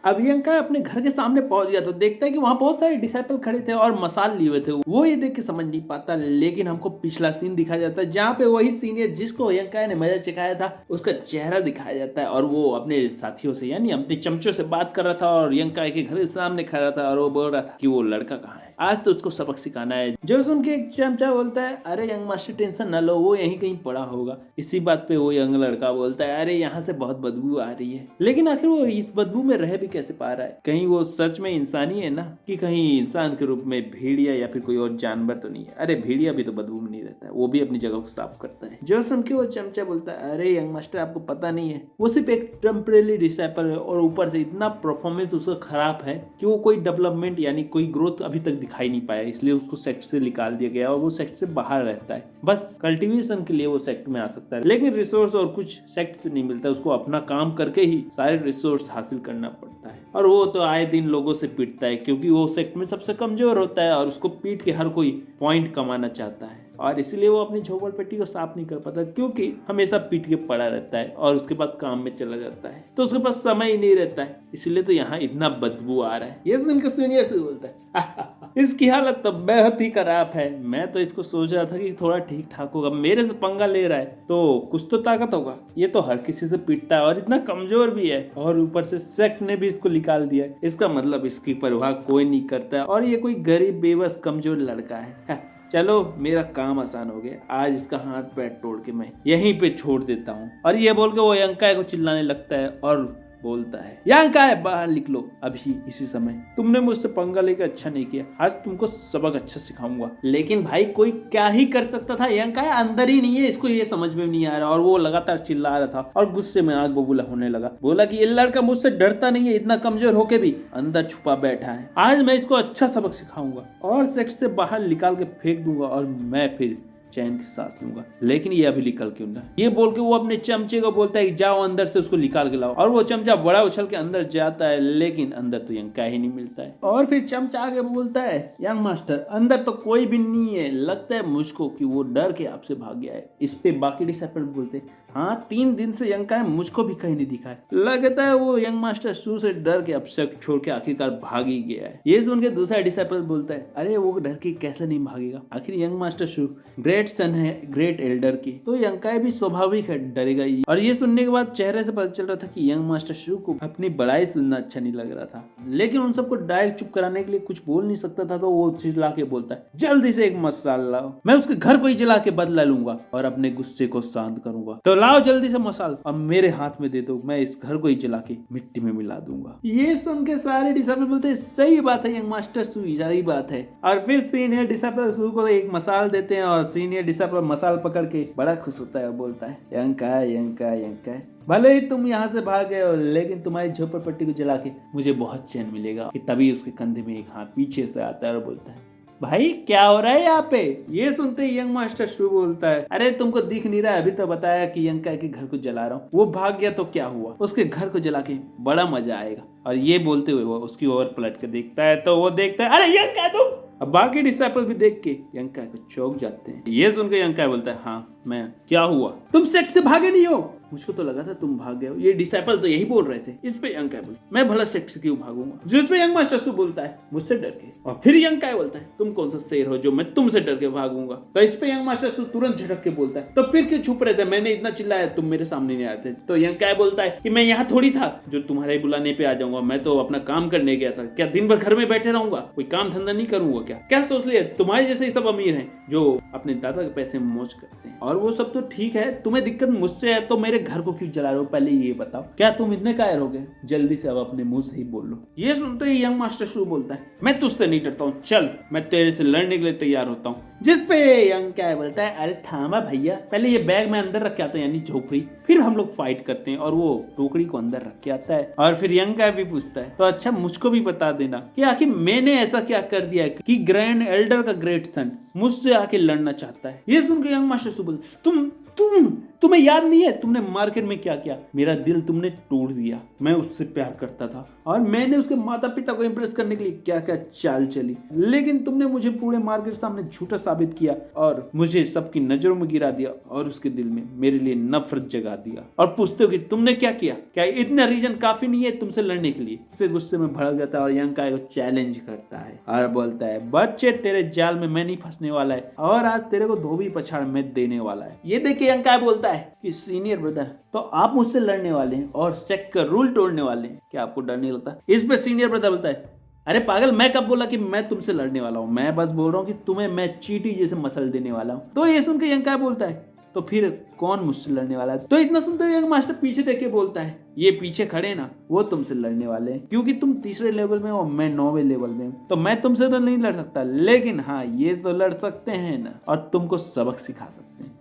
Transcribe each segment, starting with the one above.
अब यंका अपने घर के सामने पहुंच गया तो देखता है कि वहां बहुत सारे डिसाइपल खड़े थे और मसाल लिए हुए थे। वो ये देख के समझ नहीं पाता, लेकिन हमको पिछला सीन दिखाया जाता है जहाँ पे वही सीनियर जिसको यंका ने मजा चखाया था उसका चेहरा दिखाया जाता है और वो अपने साथियों से यानी अपने चमचों से बात कर रहा था और यंका के घर के सामने खड़ा था और वो बोल रहा था कि वो लड़का कहाँ है, आज तो उसको सबक सिखाना है। जो सुन के एक चमचा बोलता है अरे यंग मास्टर टेंशन न लो, वो यहीं कहीं पड़ा होगा। इसी बात पे वो यंग लड़का बोलता है अरे यहाँ से बहुत बदबू आ रही है, लेकिन आखिर वो इस बदबू में रह भी कैसे पा रहा है? कहीं वो सच में इंसानी है ना, कि कहीं इंसान के रूप में भेड़िया या फिर कोई और जानवर तो नहीं है? अरे भेड़िया भी तो बदबू में नहीं रहता है, वो भी अपनी जगह को साफ करता है। जो सुन के वो चमचा बोलता है अरे यंग मास्टर आपको पता नहीं है, वो सिर्फ एक टेम्परेरी डिसाइपल है और ऊपर से इतना परफॉर्मेंस उसका खराब है कि वो कोई डेवलपमेंट यानी कोई ग्रोथ अभी तक दिखाई नहीं पाया, इसलिए उसको सेक्ट से निकाल दिया गया और वो सेक्ट से बाहर रहता है। बस कल्टीवेशन के लिए वो सेक्ट में आ सकता है, लेकिन रिसोर्स और कुछ सेक्ट से नहीं मिलता, उसको अपना काम करके ही सारे रिसोर्स हासिल करना पड़ता है। और वो तो आए दिन लोगों से पिटता है क्योंकि वो सेक्ट में सबसे कमजोर होता है और उसको पीट के हर कोई पॉइंट कमाना चाहता है और इसलिए वो अपनी झोपड़पट्टी को साफ नहीं कर पाता क्योंकि हमेशा पीट के पड़ा रहता है और उसके बाद काम में चला जाता है, तो उसके पास समय ही नहीं रहता है, इसलिए तो यहाँ इतना बदबू आ रहा है। ये सुनकर सीनियर से बोलता है इसकी हालत तो बेहद ही खराब है, मैं तो इसको सोच रहा था कि थोड़ा ठीक ठाक होगा, मेरे से पंगा ले रहा है तो कुछ तो ताकत होगा, ये तो हर किसी से पीटता है और इतना कमजोर भी है और ऊपर से सेक्ट ने भी इसको निकाल दिया है, इसका मतलब इसकी परवाह कोई नहीं करता और ये कोई गरीब बेबस कमजोर लड़का है। चलो मेरा काम आसान हो गया, आज इसका हाथ पैर तोड़ के मैं यहीं पे छोड़ देता हूँ। और ये बोल के वो यंका को चिल्लाने लगता है और बोलता है यंका है बाहर निकलो अभी इसी समय, तुमने मुझसे पंगा लेकर अच्छा नहीं किया, आज तुमको सबक अच्छा सिखाऊंगा। लेकिन भाई कोई क्या ही कर सकता था, यंका अंदर ही नहीं है, इसको ये समझ में नहीं आ रहा और वो लगातार चिल्ला रहा था और गुस्से में आग बबूला होने लगा। बोला कि ये लड़का मुझसे डरता नहीं है, इतना कमजोर होके भी अंदर छुपा बैठा है, आज मैं इसको अच्छा सबक सिखाऊंगा और सेक्ट से बाहर निकाल के फेंक दूंगा और मैं फिर चैन की सांस लूंगा, लेकिन ये अभी निकल क्यों ना। ये बोल के वो अपने चमचे को बोलता है जाओ अंदर से उसको निकाल के लाओ और वो चमचा बड़ा उछल के अंदर जाता है, लेकिन अंदर तो यंका ही नहीं मिलता है। और फिर चमचा आगे बोलता है यंग मास्टर अंदर तो कोई भी नहीं है, लगता है मुझको कि वो डर के आपसे भाग गया है। इस पे बाकी डिसाइपल बोलते हाँ 3 दिन से यंका है, मुझको भी कहीं नहीं दिखा है, लगता है वो यंग मास्टर शू से डर के अब सेक्ट छोड़ के आखिरकार भाग ही गया है। ये सुन के दूसरा डिसाइपल बोलता है अरे वो डर के कैसे नहीं भागेगा, आखिर यंग मास्टर शू ग्रेट सन है ग्रेट एल्डर की, तो यंका भी स्वाभाविक है डरेगा ही। और ये सुनने के बाद चेहरे से पता चल रहा था कि यंग मास्टर शू को अपनी बड़ाई सुनना अच्छा नहीं लग रहा था, लेकिन उन सबको डायरेक्ट चुप कराने के लिए कुछ बोल नहीं सकता था, तो वो चिल्ला के बोलता है जल्दी से एक मसाल लाओ, मैं उसके घर को ही जला के बदला लूंगा और अपने गुस्से को शांत करूंगा, तो लाओ जल्दी से मसाल और मेरे हाथ में दे दो, मैं इस घर को ही जला के मिट्टी में मिला दूंगा। ये सुन के सारे डिसाइपल बोलते हैं सही बात है यंग मास्टर शू, सही बात है। और फिर सीनियर डिसाइपल शू को एक मसाल देते हैं और सीनियर डिसाइपल मसाल पकड़ के बड़ा खुश होता है और बोलता है यंका यंका यंका, भले ही तुम यहाँ से भाग गए हो, लेकिन तुम्हारी झोपड़पट्टी को जला के मुझे बहुत चैन मिलेगा। कि तभी उसके कंधे में एक हाथ पीछे से आता है और बोलता है भाई क्या हो रहा है यहाँ पे। ये सुनते ही यंग मास्टर शू बोलता है अरे तुमको दिख नहीं रहा है, अभी तो बताया कि यंका के घर को जला रहा हूँ, वो भाग गया तो क्या हुआ, उसके घर को जला के बड़ा मजा आएगा। और ये बोलते हुए वो उसकी ओर पलट के देखता है तो वो देखता है अरे यंका तुम। अब बाकी डिसाइपल भी देख के यंका को चौंक जाते हैं। ये सुनकर यंका बोलता है हाँ मैं, क्या हुआ, तुम सेक्ट से भागे नहीं हो, मुझको तो लगा था तुम भाग गए हो। ये डिसाइपल तो यही बोल रहे थे। इस पे यंग काय बोलता है मैं भला सेक्ट से क्यों भागूंगा, जिस पे यंग मास्टर शू बोलता है मुझसे डर के, और फिर यंग काय बोलता है तुम कौन सा शेर हो जो मैं तुमसे डर के भागूंगा। तो इस पे यंग मास्टर शू तुरंत झटक के बोलता है तो फिर क्यों छुप रहे थे, मैंने इतना चिल्लाया तुम मेरे सामने नहीं आए थे। तो यंग काय बोलता है कि मैं यहाँ थोड़ी था जो तुम्हारे बुलाने पे आ जाऊंगा, मैं तो अपना काम करने गया था, क्या दिन भर घर में बैठे रहूंगा, कोई काम धंधा नहीं करूंगा क्या सोच लिया, तुम्हारे जैसे ही सब अमीर हैं जो अपने दादा के पैसे में मौज करते हैं। और वो सब तो ठीक है, तुम्हें दिक्कत मुझसे है तो मेरे घर को क्यों जला रहे हो, पहले ये बताओ, क्या तुम इतने कायर हो गए, जल्दी से अब अपने मुंह से ही बोल लो। ये सुनते ही यंग मास्टर शू बोलता है मैं तुझसे नहीं डरता हूँ, चल मैं तेरे से लड़ने के लिए तैयार होता हूँ। जिस पे यंग क्या बोलता है अरे थामा भैया, पहले ये बैग में अंदर रख के आता है यानी झोपड़ी, फिर हम लोग फाइट करते हैं। और वो टोकरी को अंदर रख के आता है और फिर यंग का भी पूछता है तो अच्छा मुझको भी बता देना कि आखिर मैंने ऐसा क्या कर दिया है कि ग्रैंड एल्डर का ग्रेट सन मुझसे आके लड़ना चाहता है। ये सुन के यंग मास्टर शू बोलता तुम्हें याद नहीं है तुमने मार्केट में क्या किया? मेरा दिल तुमने तोड़ दिया। मैं उससे प्यार करता था और मैंने उसके माता पिता को इम्प्रेस करने के लिए क्या क्या चाल चली, लेकिन तुमने मुझे पूरे मार्केट सामने झूठा साबित किया और मुझे सबकी नजरों में गिरा दिया और उसके दिल में मेरे लिए नफरत जगा दिया। और पूछते हो कि तुमने क्या किया? क्या इतना रीजन काफी नहीं है तुमसे लड़ने के लिए? इसे गुस्से में भड़क जाता है और यंग काई को चैलेंज करता है और बोलता है, बच्चे तेरे जाल में मैं नहीं फंसने वाला है और आज तेरे को धोबी पछाड़ में देने वाला है। ये देख के यंग काई बोलता है कि सीनियर ब्रदर, तो आप मुझसे लड़ने वाले हैं और सेक्ट का रूल तोड़ने वाले हैं, क्या आपको डर नहीं लगता? इस पे सीनियर ब्रदर बोलता है, अरे पागल, मैं कब बोला कि मैं तुमसे लड़ने वाला हूँ? मैं बस बोल रहा हूँ कि तुम्हें मैं चींटी जैसे मसल देने वाला हूँ। तो ये सुन के यंग काई बोलता है, तो फिर कौन मुझसे लड़ने वाला है? तो इतना सुनते हुए यंग मास्टर पीछे देख के बोलता है, ये पीछे खड़े ना, वो तुमसे लड़ने वाले हैं, क्योंकि तुम तीसरे लेवल में हो और मैं 9वें लेवल में हूँ। तो मैं तुमसे तो नहीं लड़ सकता, लेकिन हाँ ये तो लड़ सकते हैं ना, और तुमको सबक सिखा सकते हैं।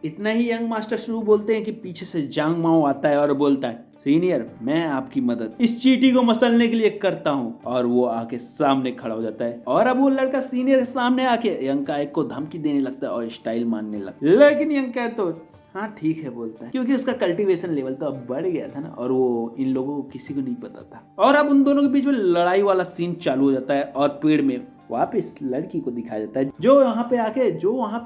इतना ही यंग मास्टर शुरू बोलते हैं कि पीछे से जांग माओ आता है और बोलता है, सीनियर मैं आपकी मदद इस चींटी को मसलने के लिए करता हूँ। और वो आके सामने खड़ा हो जाता है और अब वो लड़का सीनियर के सामने आके यंग काई को धमकी देने लगता है और स्टाइल मारने लगता है। लेकिन यंग काई तो हाँ ठीक है बोलता है, क्योंकि उसका कल्टीवेशन लेवल तो अब बढ़ गया था ना और वो इन लोगों को किसी को नहीं पता था। और अब उन दोनों के बीच में लड़ाई वाला सीन चालू हो जाता है और पेड़ में वापस लड़की को दिखाया जाता है जो वहां पे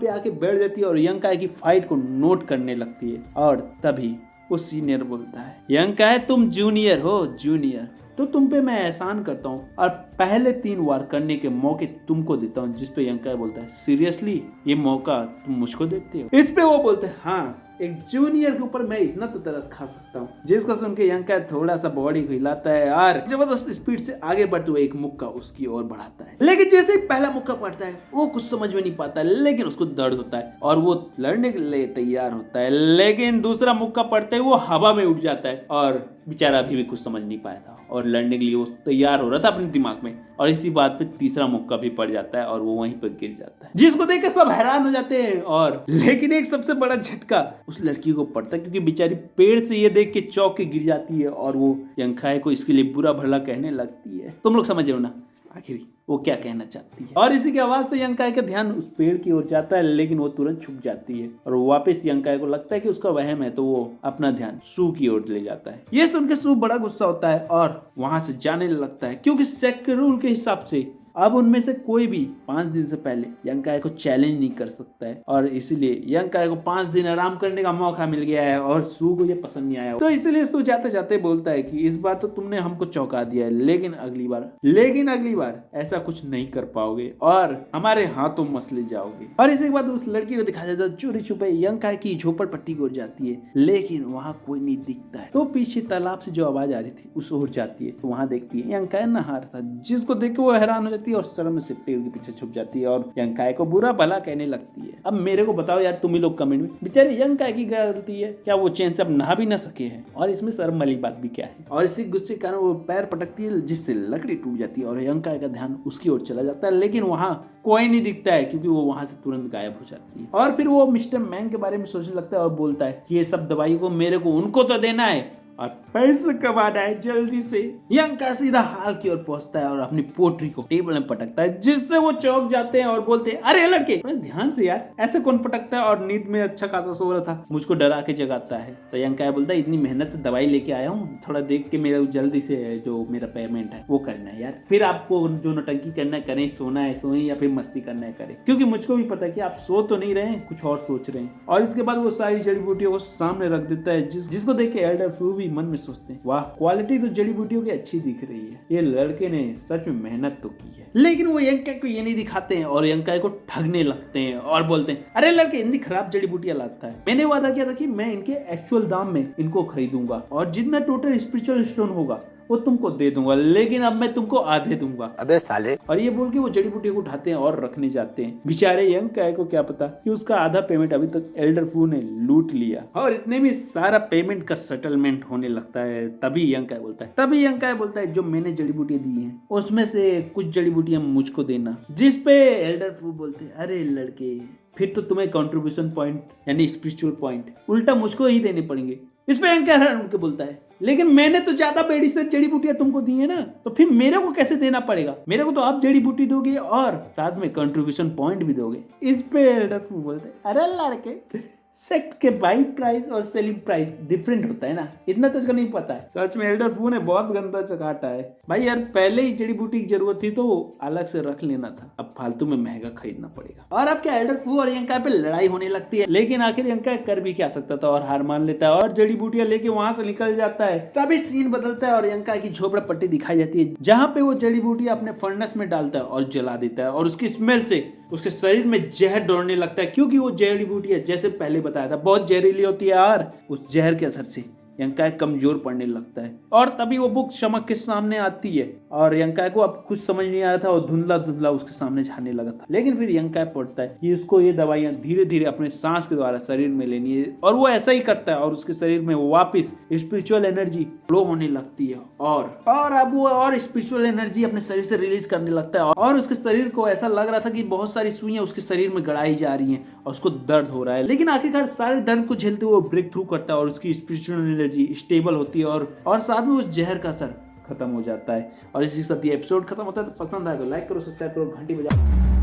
आके बैठ जाती है और यंग काई की फाइट को नोट करने लगती है। और तभी वो सीनियर बोलता है, यंग काई तुम जूनियर हो, जूनियर तो तुम पे मैं एहसान करता हूँ और पहले 3 वार करने के मौके तुमको देता हूँ। जिस पे यंग काई बोलता है, सीरियसली ये मौका तुम मुझको देते हो? इस पे वो बोलते हैं, हाँ एक जूनियर के ऊपर मैं इतना तो तरस खा सकता हूँ। जिसको सुन के यंग काई थोड़ा सा बॉडी को हिलाता है और जबरदस्त स्पीड से आगे बढ़ते हुए एक मुक्का उसकी ओर बढ़ाता है। लेकिन जैसे ही पहला मुक्का पड़ता है वो कुछ समझ में नहीं पाता, लेकिन उसको दर्द होता है और वो लड़ने के लिए तैयार होता है। लेकिन दूसरा मुक्का पड़ते ही वो हवा में उड़ जाता है और बेचारा अभी भी कुछ समझ नहीं पाया था और लड़ने के लिए वो तैयार हो रहा था अपने दिमाग में। और इसी बात पे तीसरा मुक्का भी पड़ जाता है और वो वहीं पर गिर जाता है, जिसको देख के सब हैरान हो जाते हैं। और लेकिन एक सबसे बड़ा झटका उस लड़की को पड़ता है, क्योंकि बेचारी पेड़ से ये देख के चौंक के गिर जाती है और वो यंग काई को इसके लिए बुरा भला कहने लगती है। तुम लोग समझ रहे हो ना आखिर वो क्या कहना चाहती है। और इसी की आवाज से यंग काई का ध्यान उस पेड़ की ओर जाता है, लेकिन वो तुरंत छुप जाती है और वापस यंग काई को लगता है कि उसका वहम है, तो वो अपना ध्यान सू की ओर ले जाता है। ये सुन के सू बड़ा गुस्सा होता है और वहां से जाने लगता है, क्योंकि सेक्ट के रूल के हिसाब से अब उनमें से कोई भी 5 दिन से पहले यंग काई को चैलेंज नहीं कर सकता है और इसीलिए यंग काई को 5 दिन आराम करने का मौका मिल गया है और सू को ये पसंद नहीं आया। तो इसलिए सू जाते जाते बोलता है कि इस बार तो तुमने हमको चौंका दिया है, लेकिन अगली बार ऐसा कुछ नहीं कर पाओगे और हमारे हाथों मसले जाओगे। और इसी के बाद उस लड़की को दिखाया जाता है चोरी छुपे यंग काई की झोपड़पट्टी की ओर जाती है, लेकिन वहाँ कोई नहीं दिखता है। तो पीछे तालाब से जो आवाज आ रही थी उस ओर जाती है, तो वहाँ देखती है यंग काई नहा रहा था, जिसको देख के वो हैरान हो जाती है और शर्म से पेड़ के पीछे छुप जाती है और यंग काई को बुरा भला कहने लगती है। अब मेरे को बताओ यार तुम ही लोग कमेंट में, बेचारे यंग काई की गलती है क्या? वो चैन से अब नहा भी ना सके हैं और इसमें शर्म वाली बात भी क्या है? और इसी गुस्से के कारण वो पैर पटकती है जिससे लकड़ी टूट जाती है और यंग काई का ध्यान उसकी ओर चला जाता है, लेकिन वहाँ कोई नहीं दिखता है क्योंकि वो वहां से तुरंत गायब हो जाती है। और फिर वो मिस्टर मैंग के बारे में सोचने लगता है और बोलता है कि ये सब दवाई को मेरे को उनको तो देना है और पैसे कमाना है जल्दी से। यंग काई सीधा हाल की ओर पहुंचता है और अपनी पोट्री को टेबल में पटकता है, जिससे वो चौंक जाते हैं और बोलते हैं, अरे लड़के ध्यान से यार, ऐसे कौन पटकता है? और नींद में अच्छा खासा सो रहा था, मुझको डरा के जगाता है। तो यंग काई बोलता है, इतनी मेहनत से दवाई लेके आया हूँ, थोड़ा देख के मेरा जल्दी से जो मेरा पेमेंट है वो करना है यार। फिर आपको जो नौटंकी करना है करें, सोना है सोए या फिर मस्ती करना है करें, क्योंकि मुझको भी पता है कि आप सो तो नहीं रहे, कुछ और सोच रहे हैं। और इसके बाद वो सारी जड़ी बूटियों को सामने रख देता है, जिसको देख के एल्डर फ्लू भी मन में सोचते हैं, वाह क्वालिटी तो जड़ी बूटियों की अच्छी दिख रही है, ये लड़के ने सच में मेहनत तो की है। लेकिन वो यंग काई को ये नहीं दिखाते हैं और यंग काई को ठगने लगते हैं और बोलते हैं, अरे लड़के इतनी खराब जड़ी बूटियां लाता है, मैंने वादा किया था कि मैं इनके एक्चुअल दाम में इनको खरीदूंगा और जितना टोटल स्पिरिचुअल स्टोन होगा वो तुमको दे दूंगा, लेकिन अब मैं तुमको आधे दूंगा। अबे साले। और ये बोल के वो जड़ी बूटी को उठाते हैं और रखने जाते हैं। बेचारे यंग काई को क्या पता कि उसका आधा पेमेंट अभी तक एल्डर फू ने लूट लिया। और इतने में सारा पेमेंट का सेटलमेंट होने लगता है। तभी यंग काई बोलता है जो मैंने जड़ी बूटियां दी हैं उसमें से कुछ जड़ी बूटियां मुझको देना। जिस पे एल्डर फू बोलते हैं, अरे लड़के फिर तो तुम्हें कंट्रीब्यूशन पॉइंट यानी स्पिरिचुअल पॉइंट उल्टा मुझको ही देने पड़ेंगे। इस पे यंग काई बोलता है, लेकिन मैंने तो ज्यादा बेड़ी से जड़ी बूटियां तुमको दी है ना, तो फिर मेरे को कैसे देना पड़ेगा? मेरे को तो आप जड़ी बूटी दोगे और साथ में कंट्रीब्यूशन पॉइंट भी दोगे। इस पे एल्डर फू बोलते, अरे लड़के सेक्ट के बाई प्राइस और सेलिंग प्राइस डिफरेंट होता है ना, इतना तो उसको नहीं पता है। सच में एल्डर फू ने बहुत गंदा चकाटा है भाई यार, पहले ही जड़ी बूटी की जरूरत थी तो अलग से रख लेना था, अब फालतू में महंगा खरीदना पड़ेगा। और अब क्या एल्डर फू और यंका पे लड़ाई होने लगती है, लेकिन आखिर यंका कर भी क्या सकता था और हार मान लेता है और जड़ी बूटियां लेके वहां से निकल जाता है। तभी सीन बदलता है और यंका की झोपड़ा पट्टी दिखाई जाती है, जहाँ पे वो जड़ी बूटियां अपने फर्नेस में डालता है और जला देता है और उसकी स्मेल से उसके शरीर में जहर दौड़ने लगता है, क्योंकि वो जड़ी बूटियां जैसे पहले बताया था बहुत जहरीली होती है यार। उस जहर के असर से यंकाय कमजोर पड़ने लगता है और तभी वो बुक चमक के सामने आती है और यंकाय को अब कुछ समझ नहीं आया था और धुंधला धुंधला उसके सामने झाने लगा था। लेकिन फिर यंकाय पढ़ता है कि उसको ये दवाइयां धीरे धीरे अपने सांस के द्वारा शरीर में लेनी है और वो ऐसा ही करता है और उसके शरीर में वापस स्पिरिचुअल एनर्जी फ्लो होने लगती है और अब वो और स्पिरिचुअल एनर्जी अपने शरीर से रिलीज करने लगता है और उसके शरीर को ऐसा लग रहा था कि बहुत सारी सुइयां उसके शरीर में गड़ाई जा रही हैं और उसको दर्द हो रहा है। लेकिन आखिरकार सारे दर्द को झेलते हुए ब्रेक थ्रू करता है और उसकी स्पिरिचुअल एनर्जी स्टेबल होती है और साथ में उस जहर का असर खत्म हो जाता है। और इसी के साथ ये एपिसोड खत्म होता है। तो पसंद आए तो लाइक करो, सब्सक्राइब करो, घंटी बजाओ।